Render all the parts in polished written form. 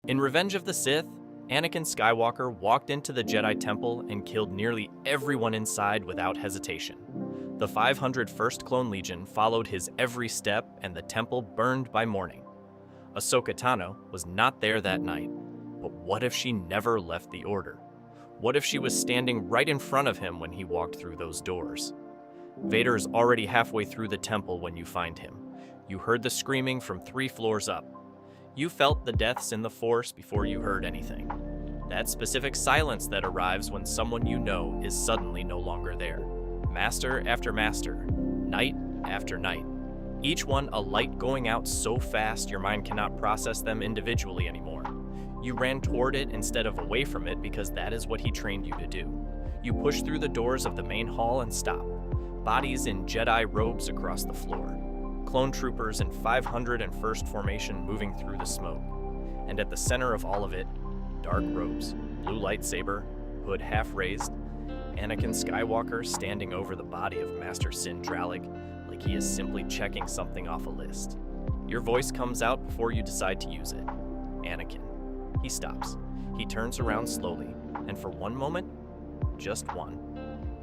In Revenge of the Sith, Anakin Skywalker walked into the Jedi Temple and killed nearly everyone inside without hesitation. The 501st Clone Legion followed his every step, and the temple burned by morning. Ahsoka Tano was not there that night, but what if she never left the Order? What if she was standing right in front of him when he walked through those doors? Vader is already halfway through the temple when you find him. You heard the screaming from 3 floors up. You felt the deaths in the Force before you heard anything. That specific silence that arrives when someone you know is suddenly no longer there. Master after master, night after night. Each one a light going out so fast your mind cannot process them individually anymore. You ran toward it instead of away from it because that is what he trained you to do. You pushed through the doors of the main hall and stopped. Bodies in Jedi robes across the floor. Clone troopers in 501st formation moving through the smoke. And at the center of all of it, dark robes, blue lightsaber, hood half raised, Anakin Skywalker standing over the body of Master Sin Dralig like he is simply checking something off a list. Your voice comes out before you decide to use it. Anakin. He stops. He turns around slowly, and for one moment, just one,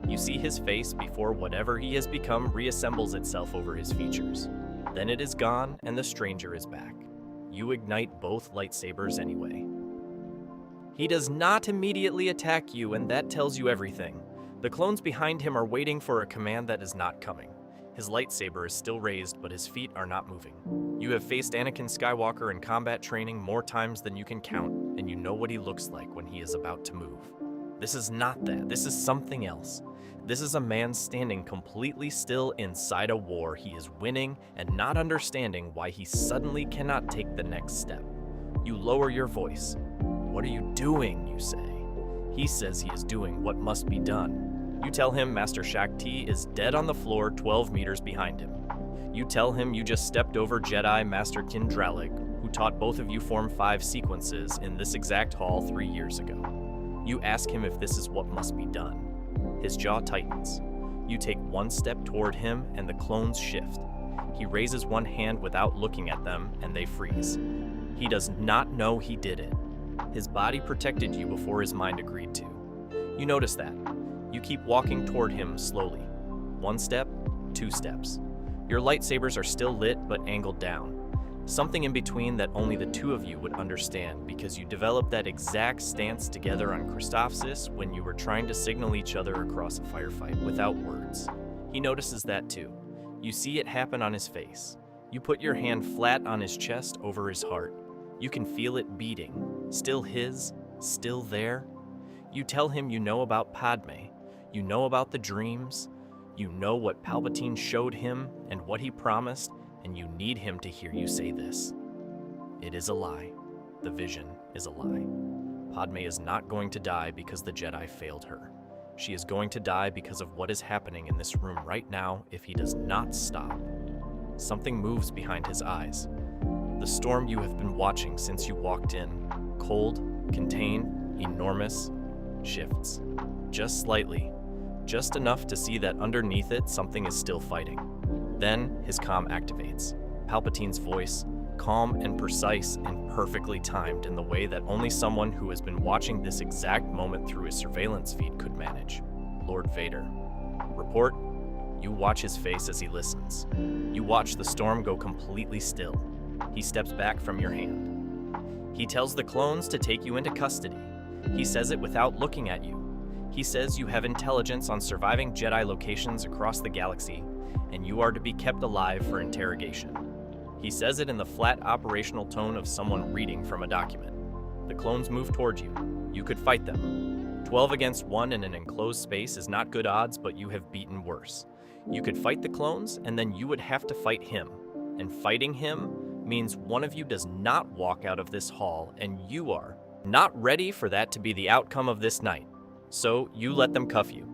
you see his face before whatever he has become reassembles itself over his features. Then it is gone, and the stranger is back. You ignite both lightsabers anyway. He does not immediately attack you, and that tells you everything. The clones behind him are waiting for a command that is not coming. His lightsaber is still raised, but his feet are not moving. You have faced Anakin Skywalker in combat training more times than you can count, and you know what he looks like when he is about to move. This is not that. This is something else. This is a man standing completely still inside a war he is winning and not understanding why he suddenly cannot take the next step. You lower your voice. "What are you doing?" you say. He says he is doing what must be done. You tell him Master Shakti is dead on the floor 12 meters behind him. You tell him you just stepped over Jedi Master Kin Dralig, who taught both of you Form 5 sequences in this exact hall 3 years ago. You ask him if this is what must be done. His jaw tightens. You take one step toward him and the clones shift. He raises one hand without looking at them and they freeze. He does not know he did it. His body protected you before his mind agreed to. You notice that. You keep walking toward him slowly. 1 step, 2 steps. Your lightsabers are still lit but angled down. Something in between that only the 2 of you would understand because you developed that exact stance together on Christophsis when you were trying to signal each other across a firefight without words. He notices that too. You see it happen on his face. You put your hand flat on his chest over his heart. You can feel it beating. Still his, still there. You tell him you know about Padme. You know about the dreams. You know what Palpatine showed him and what he promised, and you need him to hear you say this. It is a lie. The vision is a lie. Padme is not going to die because the Jedi failed her. She is going to die because of what is happening in this room right now if he does not stop. Something moves behind his eyes. The storm you have been watching since you walked in, cold, contained, enormous, shifts. Just slightly. Just enough to see that underneath it something is still fighting. Then his comm activates. Palpatine's voice, calm and precise and perfectly timed in the way that only someone who has been watching this exact moment through his surveillance feed could manage. Lord Vader. Report. You watch his face as he listens. You watch the storm go completely still. He steps back from your hand. He tells the clones to take you into custody. He says it without looking at you. He says you have intelligence on surviving Jedi locations across the galaxy, and you are to be kept alive for interrogation. He says it in the flat operational tone of someone reading from a document. The clones move toward you. You could fight them. 12 against 1 in an enclosed space is not good odds, but you have beaten worse. You could fight the clones, and then you would have to fight him. And fighting him means one of you does not walk out of this hall, and you are not ready for that to be the outcome of this night. So you let them cuff you.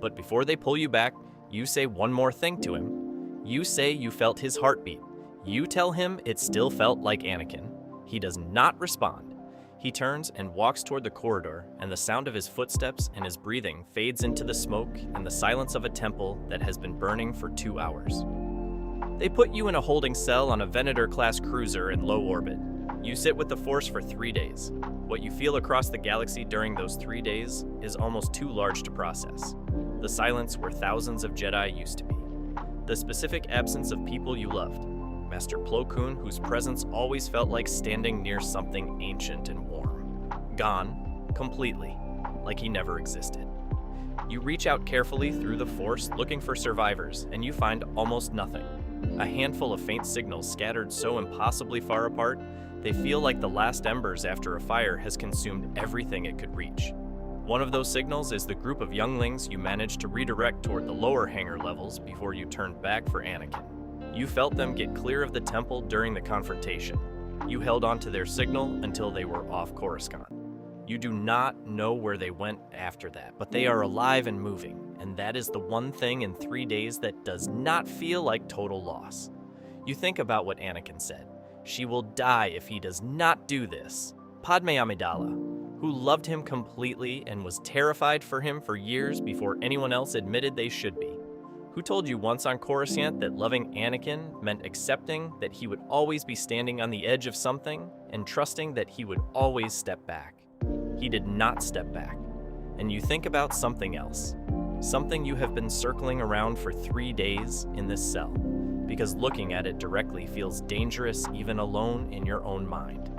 But before they pull you back, you say one more thing to him. You say you felt his heartbeat. You tell him it still felt like Anakin. He does not respond. He turns and walks toward the corridor, and the sound of his footsteps and his breathing fades into the smoke and the silence of a temple that has been burning for 2 hours. They put you in a holding cell on a Venator-class cruiser in low orbit. You sit with the Force for 3 days. What you feel across the galaxy during those 3 days is almost too large to process. The silence where thousands of Jedi used to be. The specific absence of people you loved. Master Plo Koon, whose presence always felt like standing near something ancient and warm. Gone, completely, like he never existed. You reach out carefully through the Force looking for survivors, and you find almost nothing. A handful of faint signals scattered so impossibly far apart, they feel like the last embers after a fire has consumed everything it could reach. One of those signals is the group of younglings you managed to redirect toward the lower hangar levels before you turned back for Anakin. You felt them get clear of the temple during the confrontation. You held on to their signal until they were off Coruscant. You do not know where they went after that, but they are alive and moving, and that is the one thing in 3 days that does not feel like total loss. You think about what Anakin said. She will die if he does not do this. Padme Amidala, who loved him completely and was terrified for him for years before anyone else admitted they should be. Who told you once on Coruscant that loving Anakin meant accepting that he would always be standing on the edge of something and trusting that he would always step back? He did not step back. And you think about something else. Something you have been circling around for 3 days in this cell, because looking at it directly feels dangerous even alone in your own mind.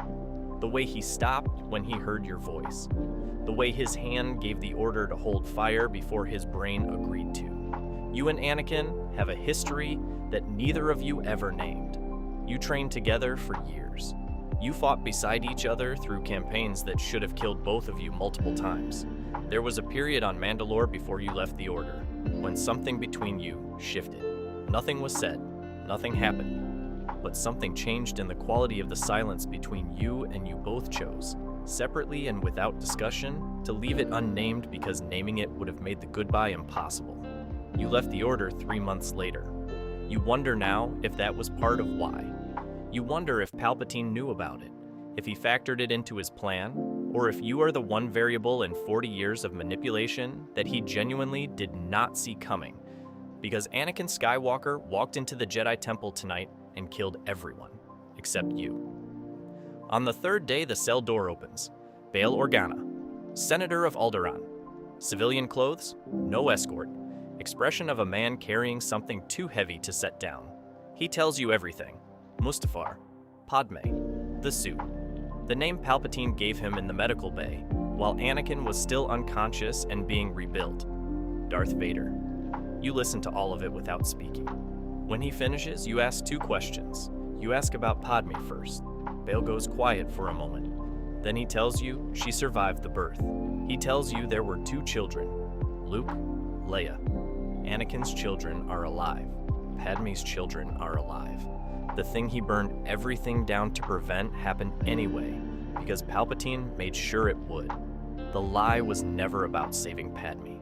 The way he stopped when he heard your voice. The way his hand gave the order to hold fire before his brain agreed to. You and Anakin have a history that neither of you ever named. You trained together for years. You fought beside each other through campaigns that should have killed both of you multiple times. There was a period on Mandalore before you left the Order, when something between you shifted. Nothing was said, nothing happened, but something changed in the quality of the silence between you, and you both chose, separately and without discussion, to leave it unnamed because naming it would have made the goodbye impossible. You left the Order 3 months later. You wonder now if that was part of why. You wonder if Palpatine knew about it, if he factored it into his plan, or if you are the one variable in 40 years of manipulation that he genuinely did not see coming. Because Anakin Skywalker walked into the Jedi Temple tonight and killed everyone, except you. On the 3rd day, the cell door opens. Bail Organa, Senator of Alderaan. Civilian clothes, no escort. Expression of a man carrying something too heavy to set down. He tells you everything. Mustafar, Padme, the suit. The name Palpatine gave him in the medical bay, while Anakin was still unconscious and being rebuilt. Darth Vader. You listen to all of it without speaking. When he finishes, you ask 2 questions. You ask about Padme first. Bail goes quiet for a moment. Then he tells you she survived the birth. He tells you there were 2 children, Luke, Leia. Anakin's children are alive. Padme's children are alive. The thing he burned everything down to prevent happened anyway, because Palpatine made sure it would. The lie was never about saving Padme.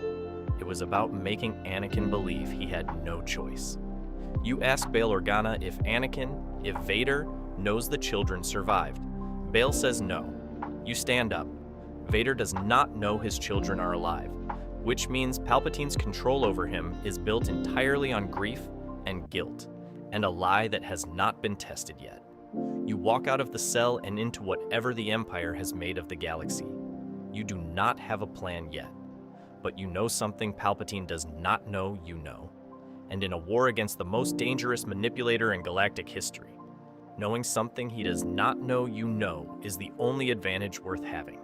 It was about making Anakin believe he had no choice. You ask Bail Organa if Anakin, if Vader, knows the children survived. Bail says no. You stand up. Vader does not know his children are alive, which means Palpatine's control over him is built entirely on grief and guilt, and a lie that has not been tested yet. You walk out of the cell and into whatever the Empire has made of the galaxy. You do not have a plan yet, but you know something Palpatine does not know you know. And in a war against the most dangerous manipulator in galactic history, knowing something he does not know you know is the only advantage worth having.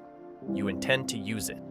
You intend to use it.